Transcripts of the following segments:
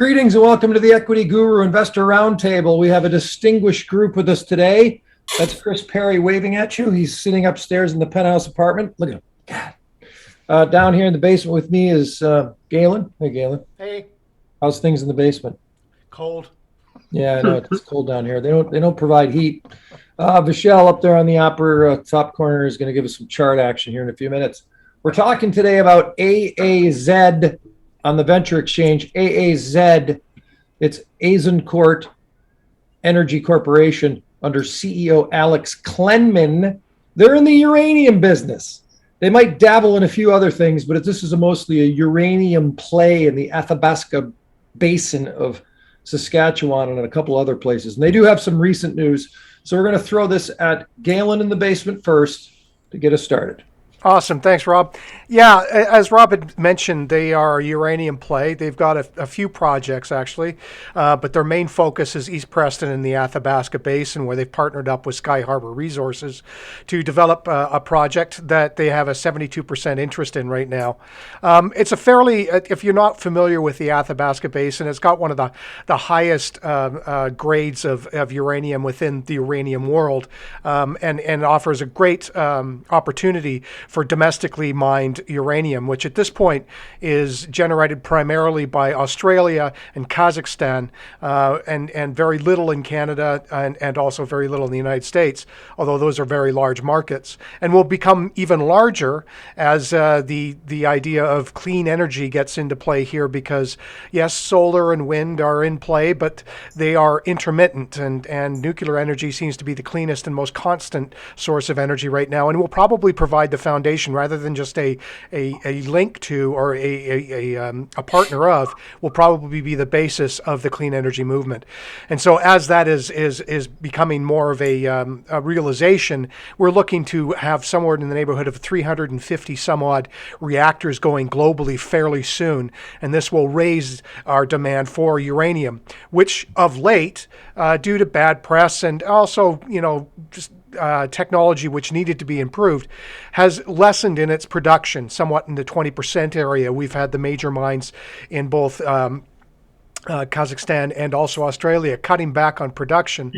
Greetings and welcome to the Equity.Guru Investor Roundtable. We have a distinguished group with us today. That's Chris Perry waving at you. He's sitting upstairs in the penthouse apartment. Look at him. God. Down here in the basement with me is Galen. Hey, Galen. Hey. How's things in the basement? Cold. Yeah, I know it's cold down here. They don't provide heat. Vishal up there on the upper top corner is going to give us some chart action here in a few minutes. We're talking today about AAZ on the venture exchange. AAZ, it's Azincourt Energy Corporation under CEO Alex Klenman. They're in the uranium business. They might dabble in a few other things, but this is mostly a uranium play in the Athabasca Basin of Saskatchewan and a couple other places. And they do have some recent news. So we're going to throw this at Galen in the basement first to get us started. Awesome. Thanks, Rob. Yeah, as Rob had mentioned, they are a uranium play. They've got a few projects, actually, but their main focus is East Prestion in the Athabasca Basin, where they've partnered up with Sky Harbor Resources to develop a project that they have a 72% interest in right now. It's a fairly, if you're not familiar with the Athabasca Basin, it's got one of the highest grades of uranium within the uranium world, and offers a great opportunity for domestically mined uranium, which at this point is generated primarily by Australia and Kazakhstan, and very little in Canada, and also very little in the United States, although those are very large markets, and will become even larger as the idea of clean energy gets into play here, because yes, solar and wind are in play, but they are intermittent, and nuclear energy seems to be the cleanest and most constant source of energy right now, and will probably provide the foundation rather than just a link to or a partner of, will probably be the basis of the clean energy movement. And so as that is becoming more of a realization, we're looking to have somewhere in the neighborhood of 350 some odd reactors going globally fairly soon. And this will raise our demand for uranium, which of late, due to bad press and also, just technology which needed to be improved, has lessened in its production somewhat in the 20% area. We've had the major mines in both Kazakhstan and also Australia cutting back on production,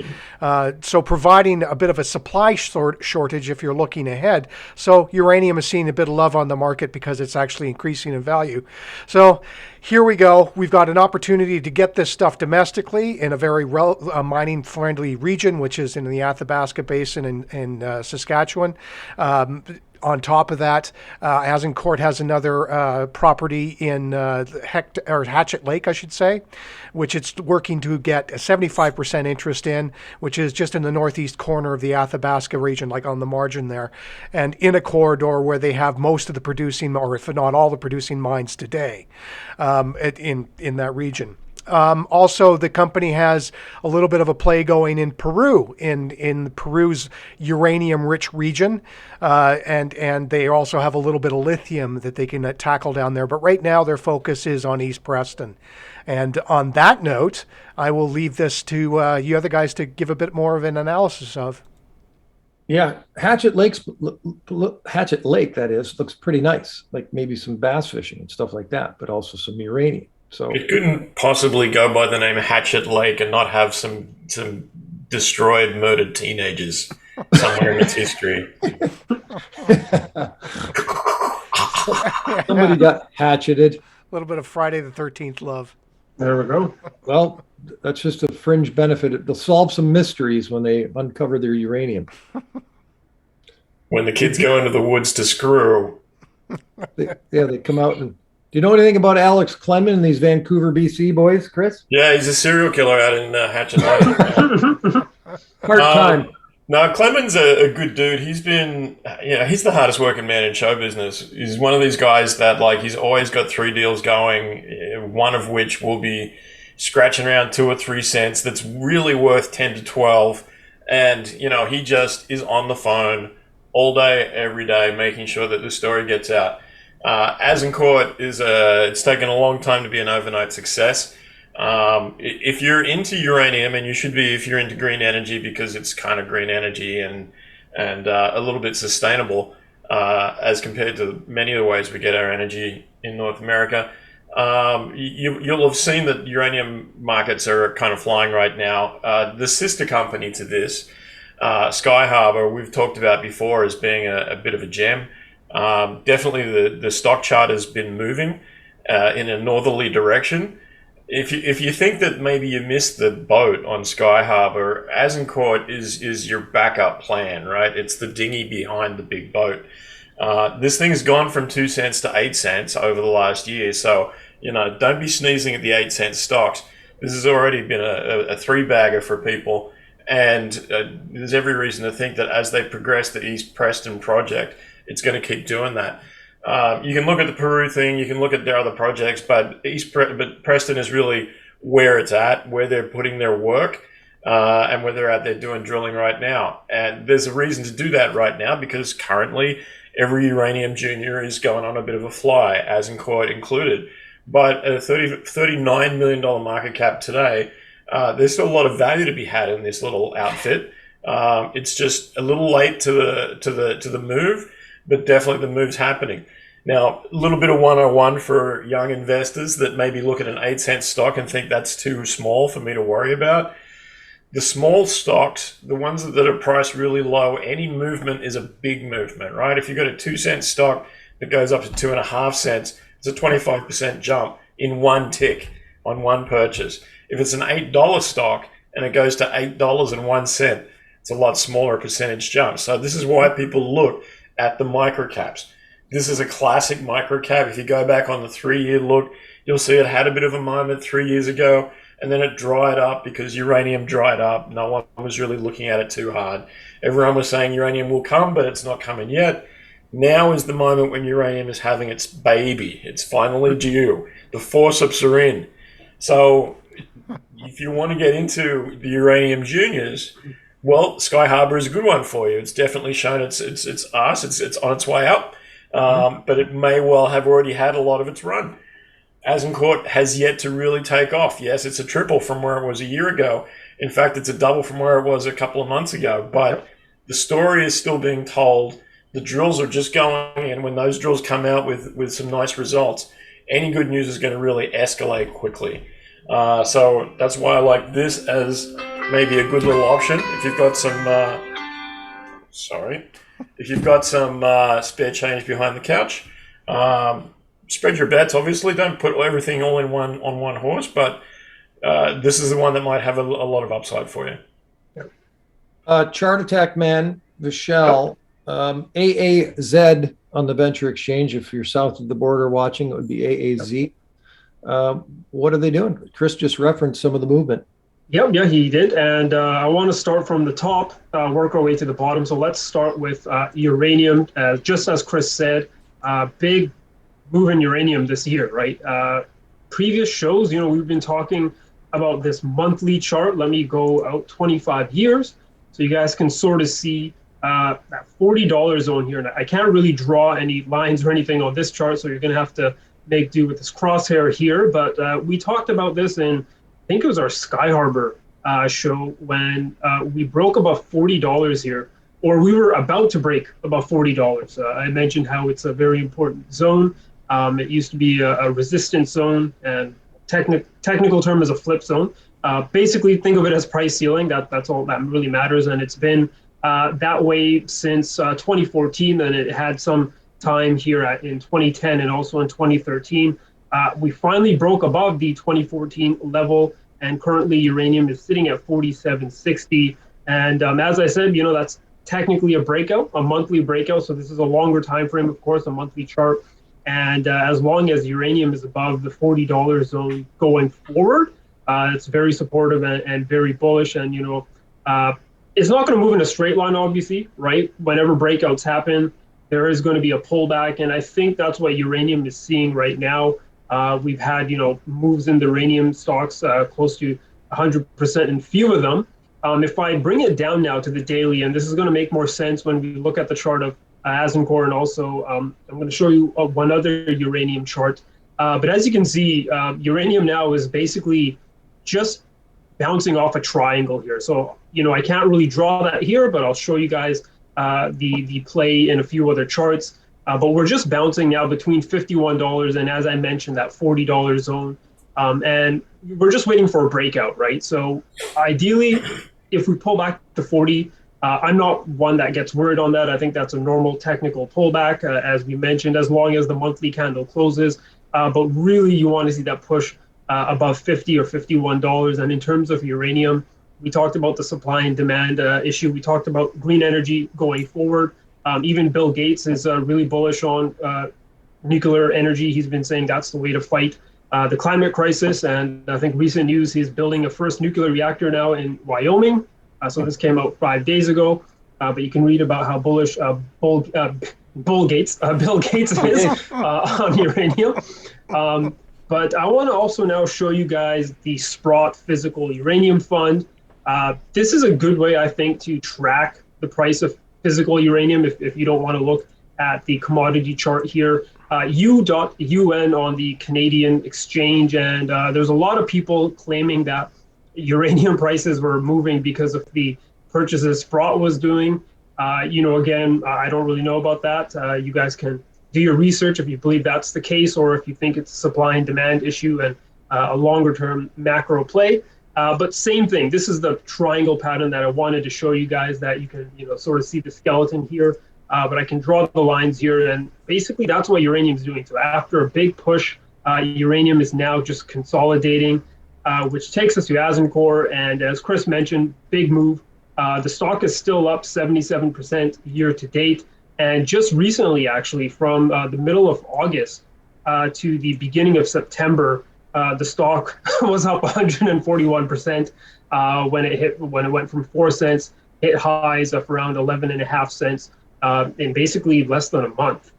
so providing a bit of a supply shortage if you're looking ahead. So uranium is seeing a bit of love on the market because it's actually increasing in value. So here we go. We've got an opportunity to get this stuff domestically in a very mining-friendly region, which is in the Athabasca Basin in Saskatchewan. On top of that, Azincourt has another property in Hatchet Lake, I should say, which it's working to get a 75% interest in, which is just in the northeast corner of the Athabasca region, like on the margin there, and in a corridor where they have most of the producing, or if not all the producing mines today, in that region. Also, the company has a little bit of a play going in Peru, in Peru's uranium-rich region, and they also have a little bit of lithium that they can tackle down there. But right now, their focus is on East Prestion. And on that note, I will leave this to you other guys to give a bit more of an analysis of. Yeah, Hatchet Lake, that is, looks pretty nice. Like maybe some bass fishing and stuff like that, but also some uranium. So it couldn't possibly go by the name Hatchet Lake and not have some destroyed, murdered teenagers somewhere in its history. Somebody got hatcheted. A little bit of Friday the 13th love. There we go. Well, that's just a fringe benefit. They'll solve some mysteries when they uncover their uranium. When the kids go into the woods to screw. They come out and... Do you know anything about Alex Klenman and these Vancouver, BC boys, Chris? Yeah, he's a serial killer out in Hatchet Lake. Part-time. No, Clement's a good dude. He's been, he's the hardest working man in show business. He's one of these guys that, like, he's always got 3 deals going, one of which will be scratching around 2 or 3 cents that's really worth 10 to 12. And, he just is on the phone all day, every day, making sure that the story gets out. Azincourt it's taken a long time to be an overnight success. If you're into uranium, and you should be if you're into green energy, because it's kind of green energy and a little bit sustainable as compared to many of the ways we get our energy in North America, You'll have seen that uranium markets are kind of flying right now. The sister company to this, Sky Harbor, we've talked about before as being a bit of a gem. Definitely the stock chart has been moving in a northerly direction. If you think that maybe you missed the boat on Sky Harbor, Azincourt is your backup plan, right? It's the dinghy behind the big boat. This thing has gone from 2 cents to 8 cents over the last year. So, don't be sneezing at the 8 cent stocks. This has already been a three-bagger for people. And there's every reason to think that as they progress the East Prestion project, it's going to keep doing that. You can look at the Peru thing, you can look at their other projects, but Preston is really where it's at, where they're putting their work, and where they're out there doing drilling right now. And there's a reason to do that right now because currently every uranium junior is going on a bit of a fly, Azincourt included. But at a $39 million market cap today, there's still a lot of value to be had in this little outfit. It's just a little late to the move, but definitely the move's happening. Now, a little bit of 101 for young investors that maybe look at an 8 cent stock and think that's too small for me to worry about. The small stocks, the ones that are priced really low, any movement is a big movement, right? If you've got a 2 cent stock that goes up to 2.5 cents, it's a 25% jump in one tick on one purchase. If it's an $8 stock and it goes to $8.01, it's a lot smaller percentage jump. So this is why people look at the microcaps. This is a classic microcap. If you go back on the 3-year look, you'll see it had a bit of a moment 3 years ago, and then it dried up because uranium dried up. No one was really looking at it too hard. Everyone was saying uranium will come, but it's not coming yet. Now is the moment when uranium is having its baby. It's finally due. The forceps are in. So if you want to get into the uranium juniors, well, Sky Harbor is a good one for you. It's definitely shown it's on its way up, but it may well have already had a lot of its run. Azincourt has yet to really take off. Yes, it's a triple from where it was a year ago. In fact, it's a double from where it was a couple of months ago. But the story is still being told. The drills are just going, and when those drills come out with some nice results, any good news is going to really escalate quickly. So that's why I like this as maybe a good little option if you've got some spare change behind the couch. Spread your bets, obviously. Don't put everything all in on one horse, but this is the one that might have a lot of upside for you. Chart attack man, Vishal, AAZ on the venture exchange. If you're south of the border watching, it would be AAZ. What are they doing? Chris just referenced some of the movement. Yeah, he did. And I want to start from the top, work our way to the bottom. So let's start with uranium. Just as Chris said, big move in uranium this year, right? Previous shows, we've been talking about this monthly chart. Let me go out 25 years so you guys can sort of see that $40 zone here. And I can't really draw any lines or anything on this chart, so you're going to have to make do with this crosshair here. But we talked about this in, I think it was our Sky Harbor show when we broke above $40 here, or we were about to break above $40. I mentioned how it's a very important zone. It used to be a resistance zone, and technical term is a flip zone. Basically, think of it as price ceiling. That's all that really matters, and it's been that way since 2014. And it had some time here in 2010 and also in 2013. We finally broke above the 2014 level, and currently uranium is sitting at 47.60. And as I said, that's technically a breakout, a monthly breakout. So this is a longer time frame, of course, a monthly chart. And as long as uranium is above the $40 zone going forward, it's very supportive and very bullish. And, it's not going to move in a straight line, obviously, right? Whenever breakouts happen, there is going to be a pullback. And I think that's what uranium is seeing right now. We've had, moves in the uranium stocks close to 100% in few of them. If I bring it down now to the daily, and this is going to make more sense when we look at the chart of Azincourt, and also I'm going to show you one other uranium chart. But as you can see, uranium now is basically just bouncing off a triangle here. So, I can't really draw that here, but I'll show you guys the play in a few other charts. But we're just bouncing now between $51 and, as I mentioned, that $40 zone. And we're just waiting for a breakout, right? So ideally, if we pull back to 40, I'm not one that gets worried on that. I think that's a normal technical pullback, as we mentioned, as long as the monthly candle closes. But really, you want to see that push above 50 or $51. And in terms of uranium, we talked about the supply and demand issue. We talked about green energy going forward. Even Bill Gates is really bullish on nuclear energy. He's been saying that's the way to fight the climate crisis. And I think recent news, he's building a first nuclear reactor now in Wyoming. So this came out 5 days ago. But you can read about how bullish Bill Gates is on uranium. But I want to also now show you guys the Sprott Physical Uranium Fund. This is a good way, I think, to track the price of physical uranium if you don't want to look at the commodity chart here. U.UN on the Canadian exchange, and there's a lot of people claiming that uranium prices were moving because of the purchases Sprott was doing. Again, I don't really know about that. You guys can do your research if you believe that's the case, or if you think it's a supply and demand issue and a longer term macro play. But same thing. This is the triangle pattern that I wanted to show you guys, that you can sort of see the skeleton here. But I can draw the lines here, and basically that's what uranium is doing. So after a big push, uranium is now just consolidating, which takes us to Azincourt. And as Chris mentioned, big move. The stock is still up 77% year to date. And just recently, actually, from the middle of August to the beginning of September, the stock was up 141% when it went from 4 cents, hit highs of around 11.5 cents in basically less than a month.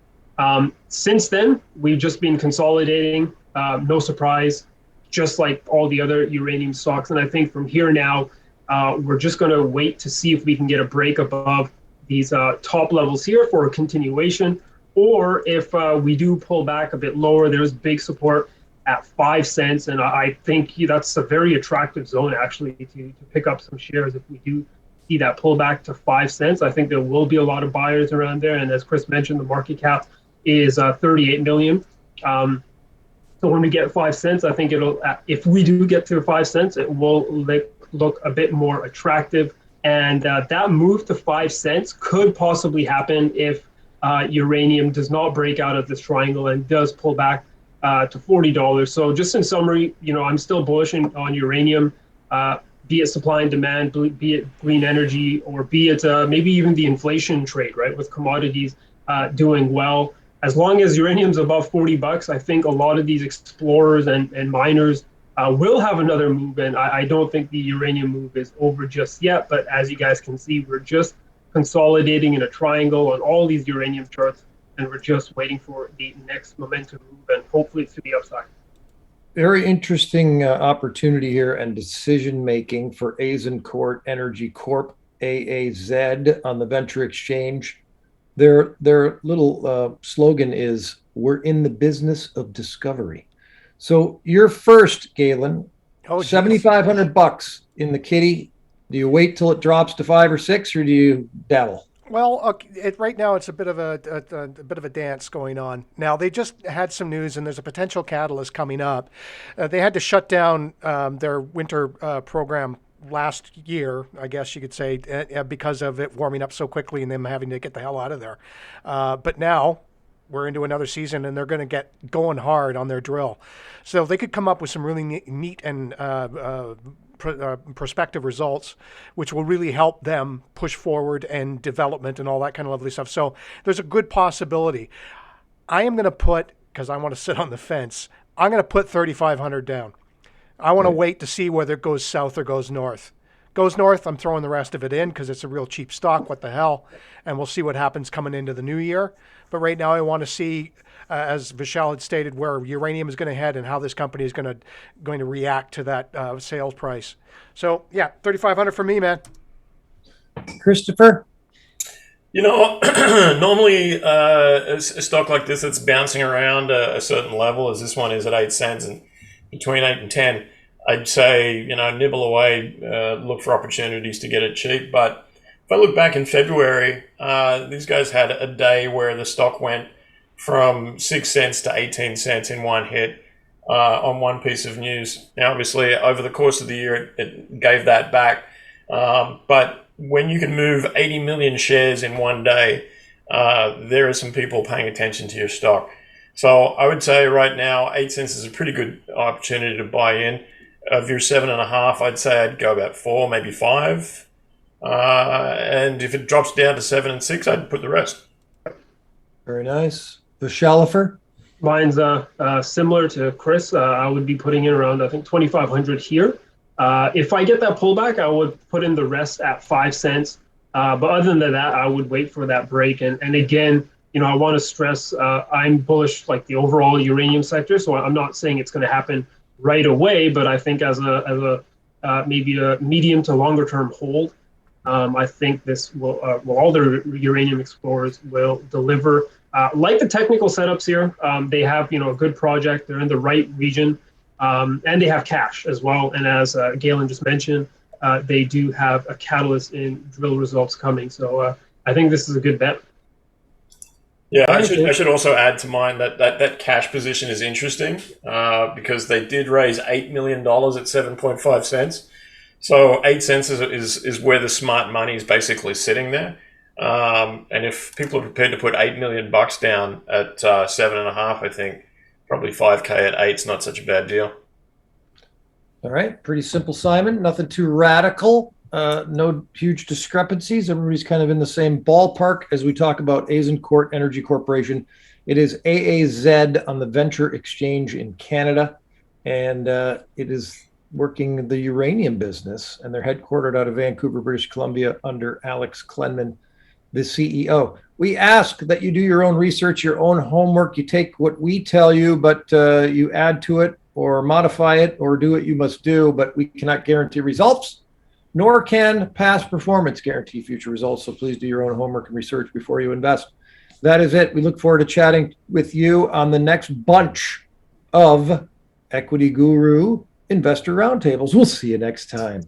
Since then, we've just been consolidating, no surprise, just like all the other uranium stocks. And I think from here now, we're just going to wait to see if we can get a break above these top levels here for a continuation, or if we do pull back a bit lower, there's big support at 5 cents. And I think that's a very attractive zone, actually, to pick up some shares if we do see that pullback to 5 cents. I think there will be a lot of buyers around there. And as Chris mentioned, the market cap is 38 million. So when we get 5 cents, I think if we do get to 5 cents, it will look a bit more attractive. And that move to 5 cents could possibly happen if uranium does not break out of this triangle and does pull back to $40. So just in summary, I'm still bullish on uranium, be it supply and demand, be it green energy, or be it maybe even the inflation trade, right, with commodities doing well. As long as uranium's above $40, I think a lot of these explorers and miners will have another move, and I don't think the uranium move is over just yet. But as you guys can see, we're just consolidating in a triangle on all these uranium charts, and we're just waiting for the next momentum move, and hopefully it's to the upside. Very interesting opportunity here and decision making for Azincourt Energy Corp, AAZ, on the Venture Exchange. Their little slogan is, "We're in the business of discovery." So you're first, Galen. $7,500 in the kitty. Do you wait till it drops to 5 or 6, or do you dabble? Well, right now it's a bit of a dance going on. Now they just had some news, and there's a potential catalyst coming up. They had to shut down their winter program last year, I guess you could say, because of it warming up so quickly and them having to get the hell out of there. But now we're into another season, and they're going to get going hard on their drill. So they could come up with some really neat and prospective results, which will really help them push forward and development and all that kind of lovely stuff. So there's a good possibility. I am going to put, because I want to sit on the fence, I'm going to put 3,500 down. I want to wait to see whether it goes south or goes north. Goes north, I'm throwing the rest of it in because it's a real cheap stock. What the hell? And we'll see what happens coming into the new year. But right now I want to see, as Vishal had stated, where uranium is going to head and how this company is going to react to that sales price. So, yeah, 3,500 for me, man. Christopher? Normally a stock like this that's bouncing around a certain level, as this one is at 8 cents, and between 8 and 10, I'd say, nibble away, look for opportunities to get it cheap. But if I look back in February, these guys had a day where the stock went from 6 cents to 18 cents in one hit on one piece of news. Now, obviously, over the course of the year, it gave that back. But when you can move 80 million shares in one day, there are some people paying attention to your stock. So I would say right now, 8 cents is a pretty good opportunity to buy in. Of your 7.5, I'd say I'd go about 4, maybe 5. And if it drops down to 7 and 6, I'd put the rest. Very nice. The Shalifer? Mine's similar to Chris. I would be putting in around, I think, 2,500 here. If I get that pullback, I would put in the rest at 5 cents. But other than that, I would wait for that break. And again, I want to stress I'm bullish like the overall uranium sector. So I'm not saying it's going to happen right away, but I think as a maybe a medium to longer term hold, I think this will all the uranium explorers will deliver. Like the technical setups here, they have a good project. They're in the right region, and they have cash as well. And as Galen just mentioned, they do have a catalyst in drill results coming. So I think this is a good bet. Yeah, I should also add to mine that cash position is interesting because they did raise $8 million at 7.5 cents. So 8 cents is where the smart money is basically sitting there. And if people are prepared to put $8 million down at 7.5, I think probably 5K at 8 is not such a bad deal. All right. Pretty simple, Simon. Nothing too radical. No huge discrepancies. Everybody's kind of in the same ballpark as we talk about Azincourt Energy Corporation. It is AAZ on the Venture Exchange in Canada, and it is working the uranium business, and they're headquartered out of Vancouver, British Columbia, under Alex Klenman, the CEO. We ask that you do your own research, your own homework. You take what we tell you, but you add to it or modify it or do what you must do, but we cannot guarantee results, nor can past performance guarantee future results. So please do your own homework and research before you invest. That is it. We look forward to chatting with you on the next bunch of Equity Guru Investor Roundtables. We'll see you next time.